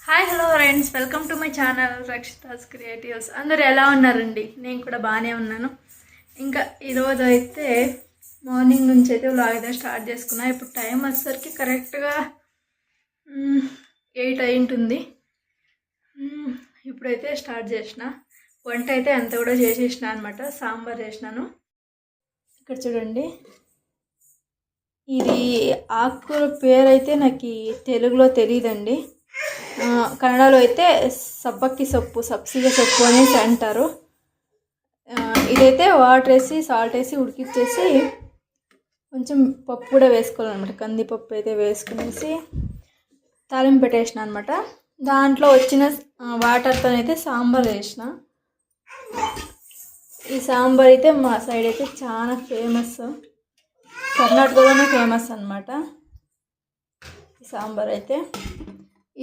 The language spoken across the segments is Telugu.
Hi hello friends, welcome to my channel Rakshitha's creatives. అందరు ఎలా ఉన్నారండి? నేను కూడా బాగానే ఉన్నాను. ఇంకా ఈరోజు అయితే మార్నింగ్ నుంచి అయితే వ్లాగ్ అయితే స్టార్ట్ చేసుకున్నా. ఇప్పుడు టైం వచ్చేసరికి కరెక్ట్గా 8 అయి ఉంటుంది. ఇప్పుడైతే స్టార్ట్ చేసిన వంట అయితే అంత కూడా చేసేసిన అనమాట. సాంబార్ చేసినాను. ఇక్కడ చూడండి, ఇది ఆకుకూర పేరు అయితే నాకు తెలుగులో తెలియదండి. కన్నడలో అయితే సబ్బక్కి సొప్పు, సబ్సిగా సొప్పు అనేసి అంటారు. ఇదైతే వాటర్ వేసి సాల్ట్ వేసి ఉడికిచ్చేసి కొంచెం పప్పు కూడా వేసుకోవాలన్నమాట. కందిపప్పు అయితే వేసుకునేసి తాలింపు పెట్టేసిన అనమాట. దాంట్లో వచ్చిన వాటర్తో అయితే సాంబార్ వేసిన. ఈ సాంబార్ అయితే మా సైడ్ అయితే చాలా ఫేమస్, కర్ణాటకలోనే ఫేమస్ అనమాట ఈ సాంబార్ అయితే.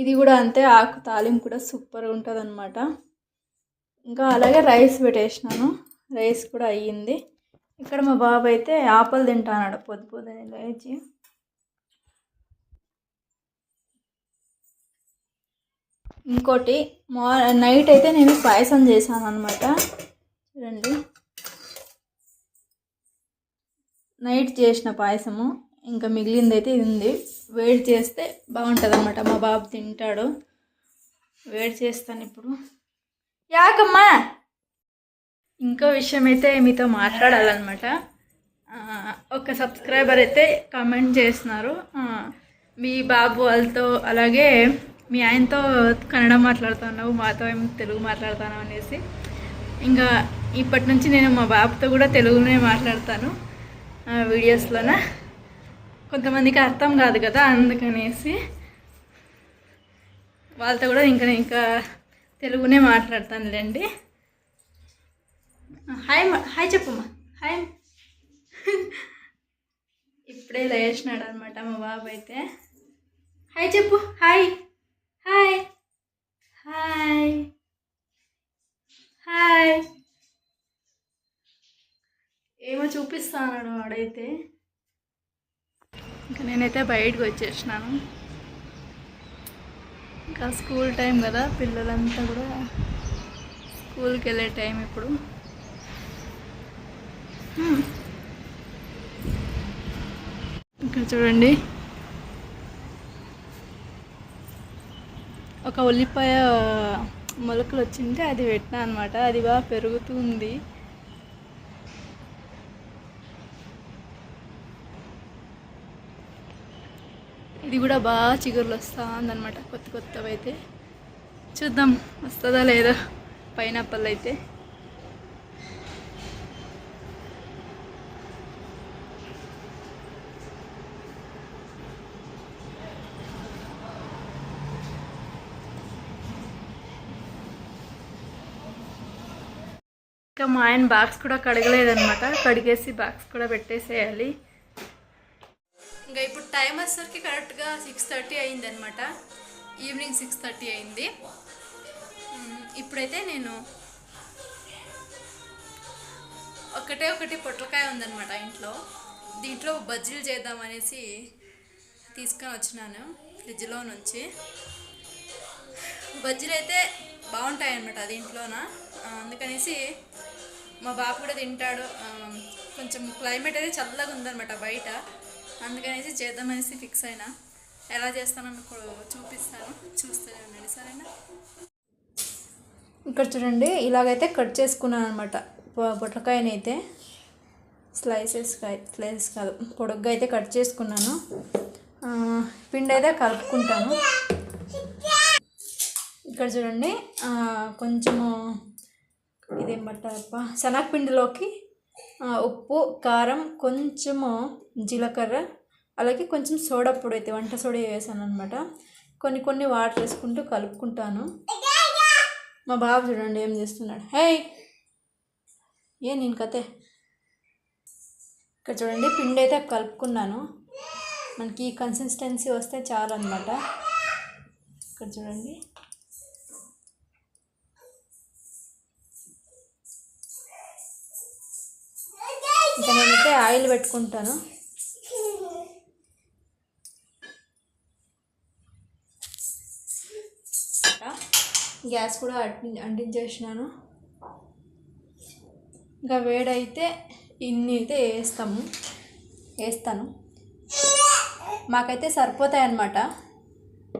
ఇది కూడా అంతే, ఆకు తాలింపు కూడా సూపర్గా ఉంటుంది అనమాట. ఇంకా అలాగే రైస్ పెట్టేసినాను, రైస్ కూడా అయ్యింది. ఇక్కడ మా బాబు అయితే ఆపలు తింటాడు పొద్దునే లేచి. ఇంకోటి నైట్ అయితే నేను పాయసం చేశాను అనమాట. చూడండి, నైట్ చేసిన పాయసము ఇంకా మిగిలింది అయితే ఇది ఉంది. వేడి చేస్తే బాగుంటుంది అనమాట. మా బాబు తింటాడు. వేడి చేస్తాను ఇప్పుడు. యాకమ్మా, ఇంకో విషయం అయితే మీతో మాట్లాడాలన్నమాట. ఒక సబ్స్క్రైబర్ అయితే కామెంట్ చేస్తున్నారు, మీ బాబు వాళ్ళతో అలాగే మీ ఆయనతో కన్నడ మాట్లాడుతున్నావు, మాతో ఏం తెలుగు మాట్లాడుతున్నావు అనేసి. ఇంకా ఇప్పటి నుంచి నేను మా బాబుతో కూడా తెలుగునే మాట్లాడతాను వీడియోస్లోన. కొంతమందికి అర్థం కాదు కదా, అందుకనేసి వాళ్ళతో కూడా ఇంకా తెలుగునే మాట్లాడతానులేండి. హాయ్ హాయ్ చెప్పమ్మా, హాయ్. ఇప్పుడే లేచినాడు అనమాట మా బాబు అయితే. హాయ్ చెప్పు, హాయ్ హాయ్ హాయ్ హాయ్. ఏమో చూపిస్తాను వాడైతే. ఇంకా నేనైతే బయటకు వచ్చేసినాను. ఇంకా స్కూల్ టైం కదా, పిల్లలంతా కూడా స్కూల్కి వెళ్ళే టైం ఇప్పుడు. ఇక్కడ చూడండి, ఒక ఉల్లిపాయ మొలకలు వచ్చింటే అది పెట్టినా అనమాట. అది బాగా పెరుగుతుంది. ఇది కూడా బాగా చిగురులు వస్తూ ఉందన్నమాట, కొత్తవి అయితే. చూద్దాం వస్తుందా లేదా పైనాపిల్ అయితే. ఇంకా మా ఆయన బాక్స్ కూడా కడగలేదన్నమాట. కడిగేసి బాక్స్ కూడా పెట్టేసేయాలి. ఇంకా ఇప్పుడు టైం వచ్చేసరికి కరెక్ట్గా 6:30 అయింది అనమాట. ఈవినింగ్ 6:30 అయింది. ఇప్పుడైతే నేను ఒకటి పొట్లకాయ ఉందన్నమాట ఇంట్లో. దీంట్లో బజ్జీలు చేద్దామనేసి తీసుకొని వచ్చినాను ఫ్రిడ్జ్లో నుంచి. బజ్జీలు అయితే బాగుంటాయి అన్నమాట దీంట్లోన. అందుకనేసి మా బాబు కూడా తింటాడు. కొంచెం క్లైమేట్ అయితే చల్లగా ఉందన్నమాట బయట, అందుకనేసి చేద్దామనేసి ఫిక్స్ అయినా. ఎలా చేస్తానో మీకు చూపిస్తాను, చూస్తూనే ఉండండి సరేనా. ఇక్కడ చూడండి, ఇలాగైతే కట్ చేసుకున్నాను అనమాట పొట్లకాయని అయితే. స్లైసెస్ కాదు, పొడుగ్గా అయితే కట్ చేసుకున్నాను. పిండి అయితే కలుపుకుంటాను. ఇక్కడ చూడండి, కొంచెము ఇదేమంటారప్ప, శనగపిండిలోకి ఉప్పు, కారం, కొంచెము జీలకర్ర, అలాగే కొంచెం సోడా పొడి అయితే వంట సోడా వేసాను అనమాట. కొన్ని వాటర్ వేసుకుంటూ కలుపుకుంటాను. మా బాబు చూడండి ఏం చేస్తున్నాడు. హే నేను కతే. ఇక్కడ చూడండి, పిండి అయితే కలుపుకున్నాను. మనకి ఈ కన్సిస్టెన్సీ వస్తే చాలు అనమాట. ఇక్కడ చూడండి, ఇంకా నేనైతే ఆయిల్ పెట్టుకుంటాను. గ్యాస్ కూడా అంటించేసినాను. ఇంకా వేడైతే ఇన్ని అయితే వేస్తాను. మాకైతే సరిపోతాయి అన్నమాట.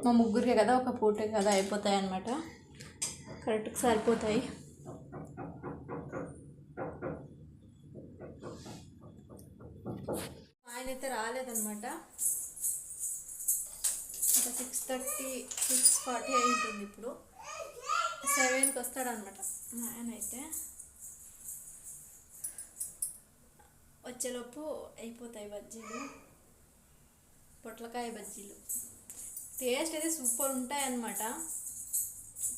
మా ముగ్గురికే కదా, ఒక పూటే కదా, అయిపోతాయి అన్నమాట. కరెక్ట్గా సరిపోతాయి. ఆయన అయితే రాలేదన్నమాట. ఇంకా 6:30 6:40 అయి ఉంటుంది. ఇప్పుడు 7కి వస్తాడనమాట మా ఆయన. అయితే వచ్చేలోపు అయిపోతాయి బజ్జీలు, పొట్లకాయ బజ్జీలు. టేస్ట్ అయితే సూపర్ ఉంటాయి అన్నమాట.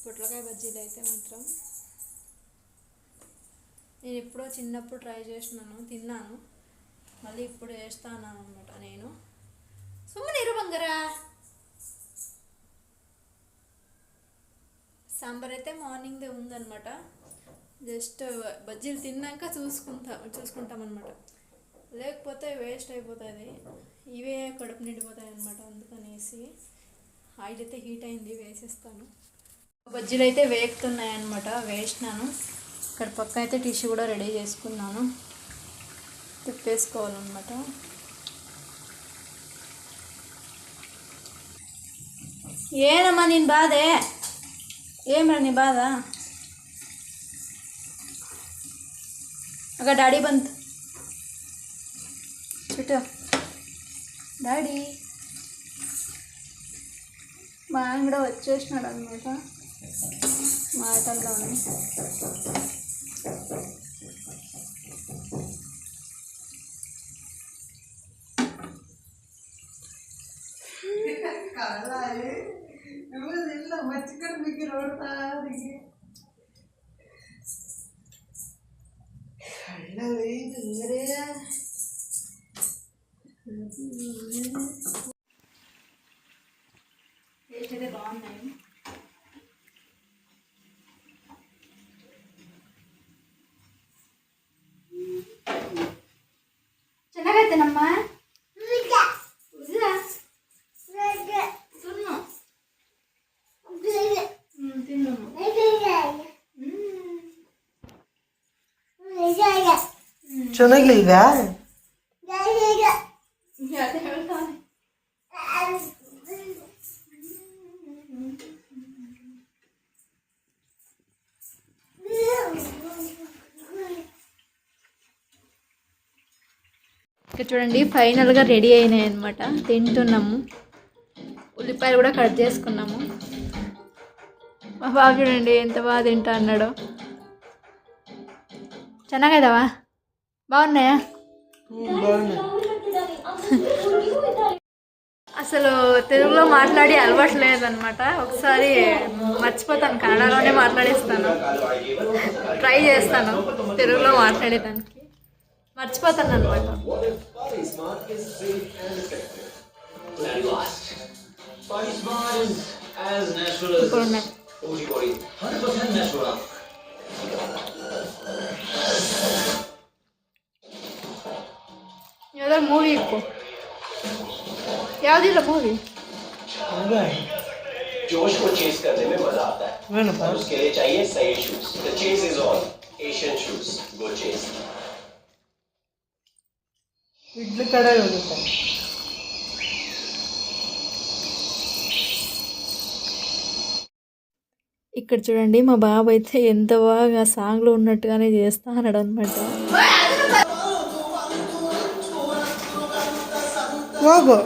పొట్లకాయ బజ్జీలు అయితే మాత్రం నేను ఎప్పుడో చిన్నప్పుడు ట్రై చేసినాను, తిన్నాను. మళ్ళీ ఇప్పుడు వేస్తాను అనమాట. నేను సుమ్మని బంగారా. సాంబార్ అయితే మార్నింగ్దే ఉందన్నమాట. జస్ట్ బజ్జీలు తిన్నాక చూసుకుంటాం అనమాట. లేకపోతే వేస్ట్ అయిపోతుంది. ఇవే కడుపు నిండిపోతాయి అన్నమాట. అందుకనేసి ఆయిల్ అయితే హీట్ అయింది, వేసేస్తాను. బజ్జీలు అయితే వేగుతున్నాయి అన్నమాట. వేసినాను. ఇక్కడ పక్క అయితే టిష్యూ కూడా రెడీ చేసుకున్నాను. తిప్పేసుకోవాలన్నమాట. ఏనమ్మా నేను బాధే? ఏమరా నీ బాధ? అక్కడ డాడీ బంత్ చుట్టూ డాడీ. మా ఆయన కూడా వచ్చేసినాడు అనమాట మాటల్లోనే. టేస్ట్ అయితే బాగున్నాయి. ಚೆನ್ನಾಗೈತೇನಮ್ಮ? ಚೆನ್ನಾಗಿಲ್ವಾ? ఇక్కడ చూడండి ఫైనల్గా రెడీ అయినాయి అనమాట. తింటున్నాము. ఉల్లిపాయలు కూడా కట్ చేసుకున్నాము. మా బాబు చూడండి ఎంత బాగా తింటా అన్నాడు. ಚೆನ್ನಾಗೈದವಾ? బాగున్నాయా? అసలు తెలుగులో మాట్లాడి అలవాటు లేదనమాట. ఒకసారి మర్చిపోతాను, కన్నడలోనే మాట్లాడేస్తాను. ట్రై చేస్తాను తెలుగులో మాట్లాడేదానికి, మర్చిపోతాను అనమాట. ಯಾವ್ದಾದ್ರು ಮೂವಿ ಇಕ್ಕು. ಯಾವುದಿಲ್ಲ ಮೂವಿ. जोश को चेस करने में मजा आता है और उसके लिए चाहिए सही shoes. The chase is on. Asian shoes. Go chase. Idli కడాయి వదులుతాయి. ఇక్కడ చూడండి మా బాబు అయితే ఎంత బాగా సాంగ్లో ఉన్నట్టుగానే చేస్తా అన్నాడు అనమాట. ಹೋಗು.